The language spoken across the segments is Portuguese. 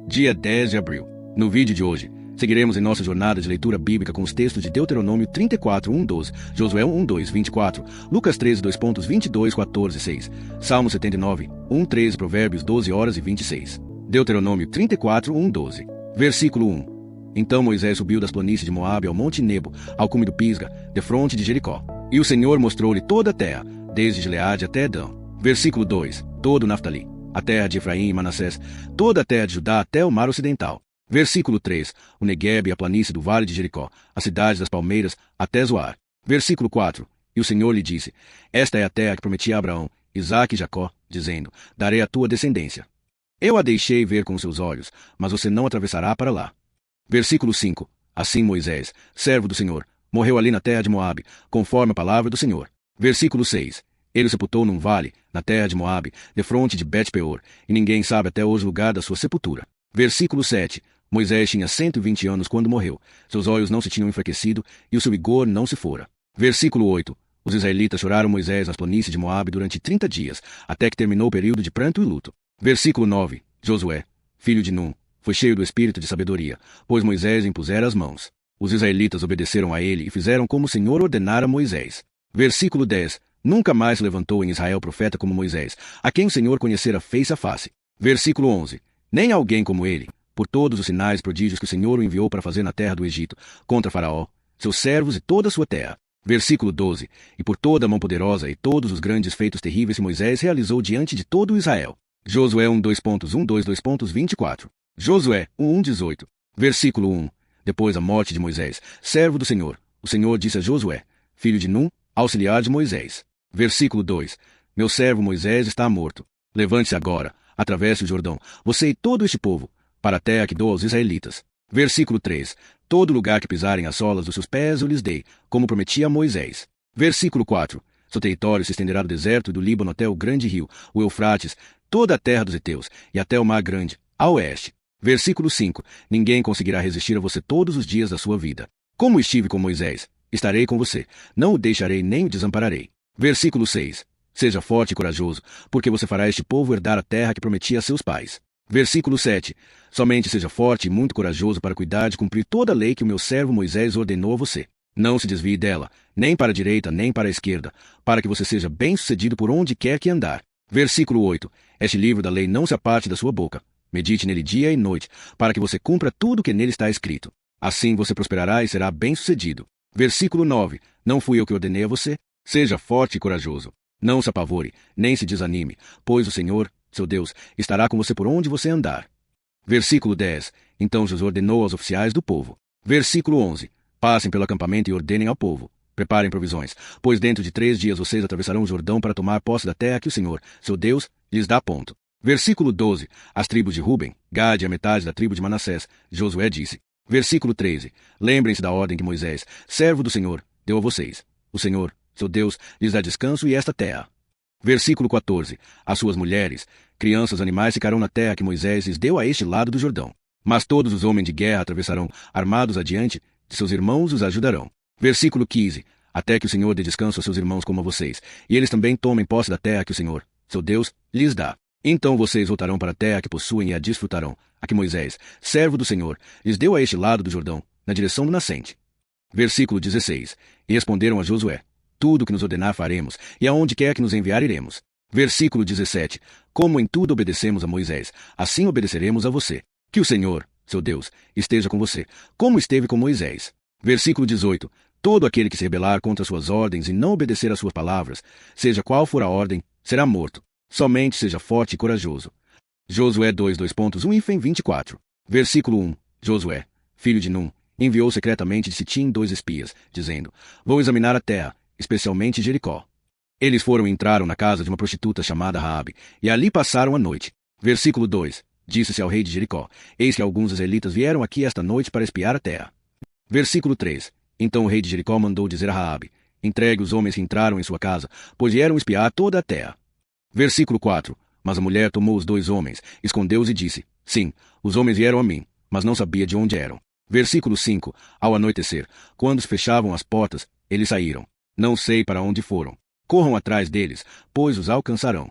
Dia 10 de abril. No vídeo de hoje, seguiremos em nossa jornada de leitura bíblica com os textos de Deuteronômio 34, 1:12, Josué 1:2, 24, Lucas 13, 2:22, 14, 6, Salmo 79, 1:13, Provérbios 12 horas e 26. Deuteronômio 34, 1:12. Versículo 1. Então Moisés subiu das planícies de Moabe ao monte Nebo, ao cume do Pisga, defronte de Jericó. E o Senhor mostrou-lhe toda a terra, desde Gileade até Edão. Versículo 2. Todo Naftali, a terra de Efraim e Manassés, toda a terra de Judá até o mar ocidental. Versículo 3. O Neguebe e a planície do vale de Jericó, a cidade das palmeiras, até Zoar. Versículo 4. E o Senhor lhe disse: Esta é a terra que prometi a Abraão, Isaque e Jacó, dizendo: Darei a tua descendência. Eu a deixei ver com seus olhos, mas você não atravessará para lá. Versículo 5. Assim Moisés, servo do Senhor, morreu ali na terra de Moabe, conforme a palavra do Senhor. Versículo 6. Ele o sepultou num vale, na terra de Moabe, defronte de Bet-peor, e ninguém sabe até hoje o lugar da sua sepultura. Versículo 7. Moisés tinha 120 anos quando morreu. Seus olhos não se tinham enfraquecido, e o seu vigor não se fora. Versículo 8. Os israelitas choraram Moisés nas planícies de Moabe durante 30 dias, até que terminou o período de pranto e luto. Versículo 9. Josué, filho de Num, foi cheio do espírito de sabedoria, pois Moisés impusera as mãos. Os israelitas obedeceram a ele e fizeram como o Senhor ordenara a Moisés. Versículo 10. Nunca mais se levantou em Israel profeta como Moisés, a quem o Senhor conhecera face a face. Versículo 11. Nem alguém como ele, por todos os sinais e prodígios que o Senhor o enviou para fazer na terra do Egito, contra Faraó, seus servos e toda a sua terra. Versículo 12. E por toda a mão poderosa e todos os grandes feitos terríveis que Moisés realizou diante de todo o Israel. Josué 1:2.24. Josué 1:18. Versículo 1. Depois da morte de Moisés, servo do Senhor, o Senhor disse a Josué, filho de Num, auxiliar de Moisés. Versículo 2. Meu servo Moisés está morto. Levante-se agora, atravesse o Jordão, você e todo este povo, para a terra que dou aos israelitas. Versículo 3. Todo lugar que pisarem as solas dos seus pés eu lhes dei, como prometi a Moisés. Versículo 4. Seu território se estenderá do deserto do Líbano até o grande rio, o Eufrates, toda a terra dos heteus, e até o mar grande, a oeste. Versículo 5. Ninguém conseguirá resistir a você todos os dias da sua vida. Como estive com Moisés, estarei com você, não o deixarei nem o desampararei. Versículo 6. Seja forte e corajoso, porque você fará este povo herdar a terra que prometi a seus pais. Versículo 7. Somente seja forte e muito corajoso para cuidar de cumprir toda a lei que o meu servo Moisés ordenou a você. Não se desvie dela, nem para a direita, nem para a esquerda, para que você seja bem-sucedido por onde quer que andar. Versículo 8. Este livro da lei não se aparte da sua boca. Medite nele dia e noite, para que você cumpra tudo o que nele está escrito. Assim você prosperará e será bem-sucedido. Versículo 9. Não fui eu que ordenei a você? Seja forte e corajoso. Não se apavore, nem se desanime, pois o Senhor, seu Deus, estará com você por onde você andar. Versículo 10. Então Josué ordenou aos oficiais do povo. Versículo 11. Passem pelo acampamento e ordenem ao povo. Preparem provisões, pois dentro de 3 dias vocês atravessarão o Jordão para tomar posse da terra que o Senhor, seu Deus, lhes dá ponto. Versículo 12. As tribos de Ruben, Gade e a metade da tribo de Manassés, Josué disse. Versículo 13. Lembrem-se da ordem que Moisés, servo do Senhor, deu a vocês. O Senhor, seu Deus, lhes dá descanso e esta terra. Versículo 14. As suas mulheres, crianças e animais ficarão na terra que Moisés lhes deu a este lado do Jordão. Mas todos os homens de guerra atravessarão, armados adiante de seus irmãos e os ajudarão. Versículo 15. Até que o Senhor dê descanso a seus irmãos como a vocês, e eles também tomem posse da terra que o Senhor, seu Deus, lhes dá. Então vocês voltarão para a terra que possuem e a desfrutarão, a que Moisés, servo do Senhor, lhes deu a este lado do Jordão, na direção do nascente. Versículo 16. E responderam a Josué: Tudo o que nos ordenar faremos, e aonde quer que nos enviar iremos. Versículo 17. Como em tudo obedecemos a Moisés, assim obedeceremos a você. Que o Senhor, seu Deus, esteja com você, como esteve com Moisés. Versículo 18. Todo aquele que se rebelar contra suas ordens e não obedecer às suas palavras, seja qual for a ordem, será morto. Somente seja forte e corajoso. Josué 2:1-24. Versículo 1. Josué, filho de Num, enviou secretamente de Sitim 2 espias, dizendo: Vão examinar a terra, especialmente Jericó. Eles foram e entraram na casa de uma prostituta chamada Raabe, e ali passaram a noite. Versículo 2. Disse-se ao rei de Jericó: Eis que alguns israelitas vieram aqui esta noite para espiar a terra. Versículo 3. Então o rei de Jericó mandou dizer a Raabe: Entregue os homens que entraram em sua casa, pois vieram espiar toda a terra. Versículo 4. Mas a mulher tomou os 2 homens, escondeu-os e disse: Sim, os homens vieram a mim, mas não sabia de onde eram. Versículo 5. Ao anoitecer, quando se fechavam as portas, eles saíram. Não sei para onde foram. Corram atrás deles, pois os alcançarão.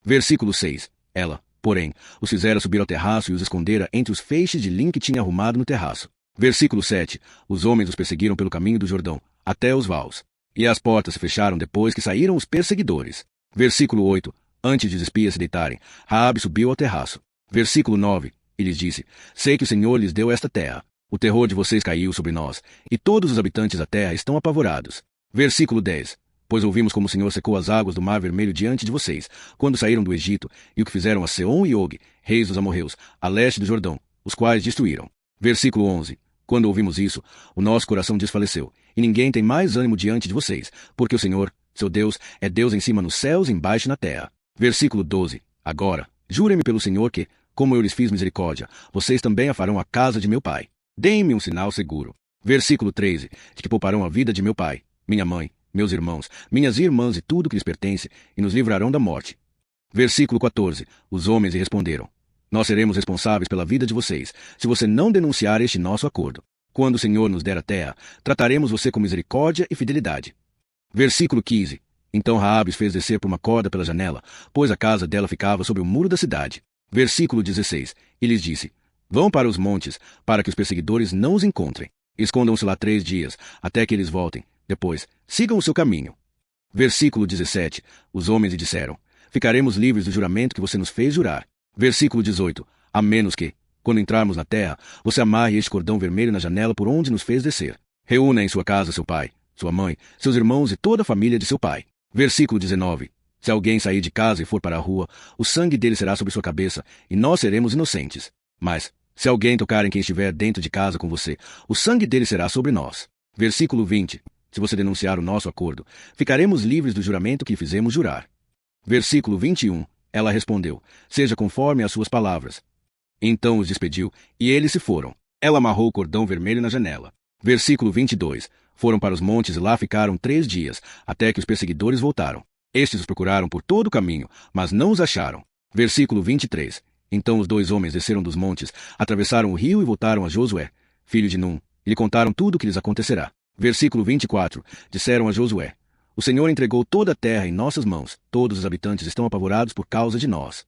Versículo 6. Ela, Porém, os fizera subir ao terraço e os escondera entre os feixes de linho que tinha arrumado no terraço. Versículo 7. Os homens os perseguiram pelo caminho do Jordão, até os vaus. E as portas se fecharam depois que saíram os perseguidores. Versículo 8. Antes de os espias se deitarem, Raabe subiu ao terraço. Versículo 9. E lhes disse: Sei que o Senhor lhes deu esta terra. O terror de vocês caiu sobre nós, e todos os habitantes da terra estão apavorados. Versículo 10. Pois ouvimos como o Senhor secou as águas do Mar Vermelho diante de vocês, quando saíram do Egito, e o que fizeram a Seom e Og, reis dos amorreus, a leste do Jordão, os quais destruíram. Versículo 11. Quando ouvimos isso, o nosso coração desfaleceu, e ninguém tem mais ânimo diante de vocês, porque o Senhor, seu Deus, é Deus em cima nos céus e embaixo na terra. Versículo 12. Agora, jurem-me pelo Senhor que, como eu lhes fiz misericórdia, vocês também a farão à casa de meu pai. Deem-me um sinal seguro. Versículo 13. De que pouparão a vida de meu pai, minha mãe, meus irmãos, minhas irmãs e tudo que lhes pertence, e nos livrarão da morte. Versículo 14. Os homens lhe responderam: Nós seremos responsáveis pela vida de vocês, se você não denunciar este nosso acordo. Quando o Senhor nos der a terra, trataremos você com misericórdia e fidelidade. Versículo 15. Então Raabe os fez descer por uma corda pela janela, pois a casa dela ficava sobre o muro da cidade. Versículo 16. E lhes disse: Vão para os montes, para que os perseguidores não os encontrem. Escondam-se lá 3 dias, até que eles voltem. Depois, sigam o seu caminho. Versículo 17. Os homens lhe disseram: Ficaremos livres do juramento que você nos fez jurar. Versículo 18. A menos que, quando entrarmos na terra, você amarre este cordão vermelho na janela por onde nos fez descer. Reúna em sua casa seu pai, sua mãe, seus irmãos e toda a família de seu pai. Versículo 19. Se alguém sair de casa e for para a rua, o sangue dele será sobre sua cabeça, e nós seremos inocentes. Mas, se alguém tocar em quem estiver dentro de casa com você, o sangue dele será sobre nós. Versículo 20. Se você denunciar o nosso acordo, ficaremos livres do juramento que fizemos jurar. Versículo 21. Ela respondeu: Seja conforme as suas palavras. Então os despediu, e eles se foram. Ela amarrou o cordão vermelho na janela. Versículo 22. Foram para os montes e lá ficaram 3 dias, até que os perseguidores voltaram. Estes os procuraram por todo o caminho, mas não os acharam. Versículo 23. Então os 2 homens desceram dos montes, atravessaram o rio e voltaram a Josué, filho de Num, e lhe contaram tudo o que lhes acontecerá. Versículo 24. Disseram a Josué: O Senhor entregou toda a terra em nossas mãos. Todos os habitantes estão apavorados por causa de nós.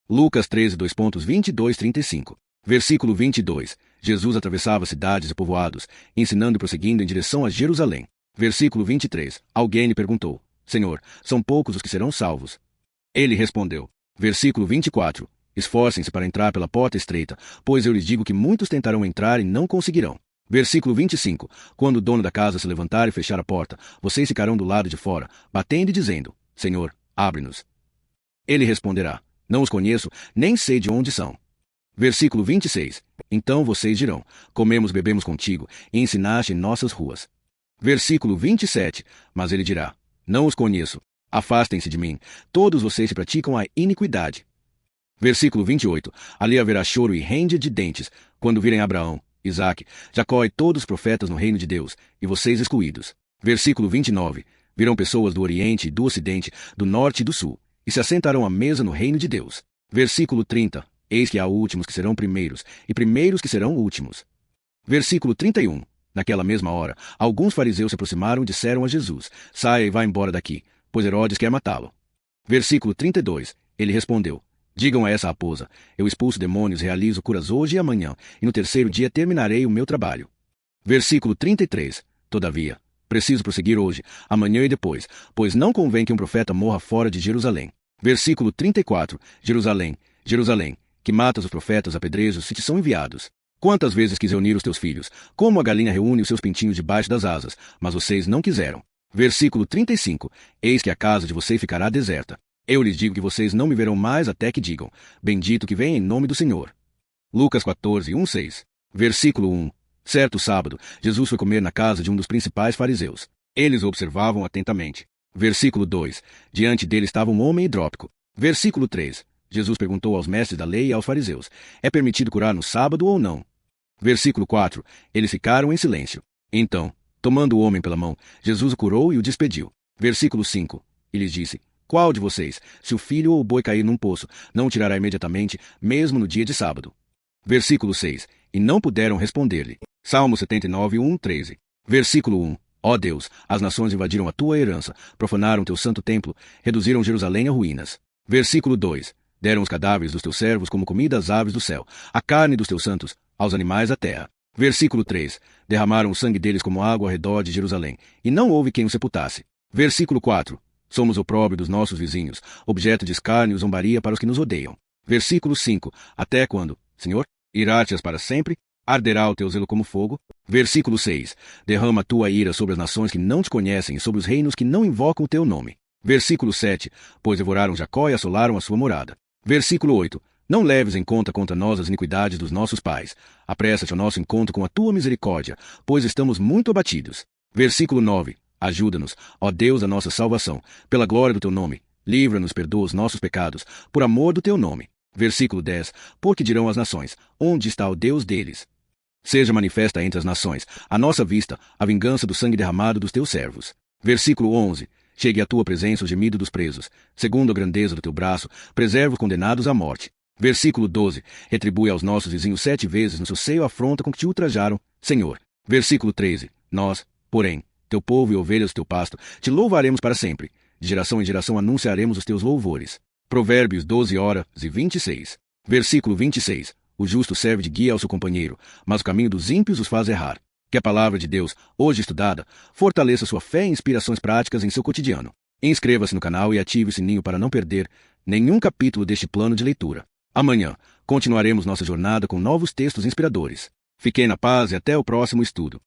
Lucas 13, 2.22-35. Versículo 22. Jesus atravessava cidades e povoados, ensinando e prosseguindo em direção a Jerusalém. Versículo 23. Alguém lhe perguntou: Senhor, são poucos os que serão salvos? Ele respondeu. Versículo 24. Esforcem-se para entrar pela porta estreita, pois eu lhes digo que muitos tentarão entrar e não conseguirão. Versículo 25. Quando o dono da casa se levantar e fechar a porta, vocês ficarão do lado de fora, batendo e dizendo: Senhor, abre-nos. Ele responderá: Não os conheço, nem sei de onde são. Versículo 26. Então vocês dirão: Comemos e bebemos contigo, e ensinaste em nossas ruas. Versículo 27. Mas ele dirá: Não os conheço. Afastem-se de mim, todos vocês que praticam a iniquidade. Versículo 28. Ali haverá choro e rende de dentes, quando virem Abraão, Isaque, Jacó e todos os profetas no reino de Deus, e vocês excluídos. Versículo 29. Virão pessoas do Oriente e do Ocidente, do Norte e do Sul, e se assentarão à mesa no reino de Deus. Versículo 30. Eis que há últimos que serão primeiros, e primeiros que serão últimos. Versículo 31. Naquela mesma hora, alguns fariseus se aproximaram e disseram a Jesus: Saia e vá embora daqui, pois Herodes quer matá-lo. Versículo 32. Ele respondeu: Digam a essa raposa: Eu expulso demônios, realizo curas hoje e amanhã, e no terceiro dia terminarei o meu trabalho. Versículo 33. Todavia, preciso prosseguir hoje, amanhã e depois, pois não convém que um profeta morra fora de Jerusalém. Versículo 34. Jerusalém, Jerusalém, que matas os profetas a apedrejos se te são enviados. Quantas vezes quis reunir os teus filhos, como a galinha reúne os seus pintinhos debaixo das asas, mas vocês não quiseram. Versículo 35. Eis que a casa de vocês ficará deserta. Eu lhes digo que vocês não me verão mais até que digam: Bendito que vem em nome do Senhor. Lucas 14, 1-6. Versículo 1. Certo sábado, Jesus foi comer na casa de um dos principais fariseus. Eles o observavam atentamente. Versículo 2. Diante dele estava um homem hidrópico. Versículo 3. Jesus perguntou aos mestres da lei e aos fariseus: É permitido curar no sábado ou não? Versículo 4. Eles ficaram em silêncio. Então, tomando o homem pela mão, Jesus o curou e o despediu. Versículo 5. E lhes disse: Qual de vocês, se o filho ou o boi cair num poço, não o tirará imediatamente, mesmo no dia de sábado? Versículo 6. E não puderam responder-lhe. Salmo 79, 1-13. Versículo 1. Ó Deus, as nações invadiram a tua herança, profanaram teu santo templo, reduziram Jerusalém a ruínas. Versículo 2. Deram os cadáveres dos teus servos como comida às aves do céu, a carne dos teus santos, aos animais da terra. Versículo 3. Derramaram o sangue deles como água ao redor de Jerusalém, e não houve quem o sepultasse. Versículo 4. Somos opróbrio dos nossos vizinhos, objeto de escárnio e zombaria para os que nos odeiam. Versículo 5. Até quando, Senhor? Irá-te-as para sempre? Arderá o teu zelo como fogo? Versículo 6. Derrama a tua ira sobre as nações que não te conhecem e sobre os reinos que não invocam o teu nome. Versículo 7. Pois devoraram Jacó e assolaram a sua morada. Versículo 8. Não leves em conta contra nós as iniquidades dos nossos pais. Apressa-te ao nosso encontro com a tua misericórdia, pois estamos muito abatidos. Versículo 9. Ajuda-nos, ó Deus, a nossa salvação, pela glória do teu nome. Livra-nos, perdoa os nossos pecados, por amor do teu nome. Versículo 10. Porque dirão as nações, onde está o Deus deles? Seja manifesta entre as nações, à nossa vista, a vingança do sangue derramado dos teus servos. Versículo 11. Chegue à tua presença o gemido dos presos. Segundo a grandeza do teu braço, preserva os condenados à morte. Versículo 12. Retribui aos nossos vizinhos 7 vezes no seu seio a afronta com que te ultrajaram, Senhor. Versículo 13. Nós, porém, teu povo e ovelhas do teu pasto, te louvaremos para sempre. De geração em geração anunciaremos os teus louvores. Provérbios 12:26. Versículo 26. O justo serve de guia ao seu companheiro, mas o caminho dos ímpios os faz errar. Que a palavra de Deus, hoje estudada, fortaleça sua fé e inspirações práticas em seu cotidiano. Inscreva-se no canal e ative o sininho para não perder nenhum capítulo deste plano de leitura. Amanhã, continuaremos nossa jornada com novos textos inspiradores. Fiquem na paz e até o próximo estudo.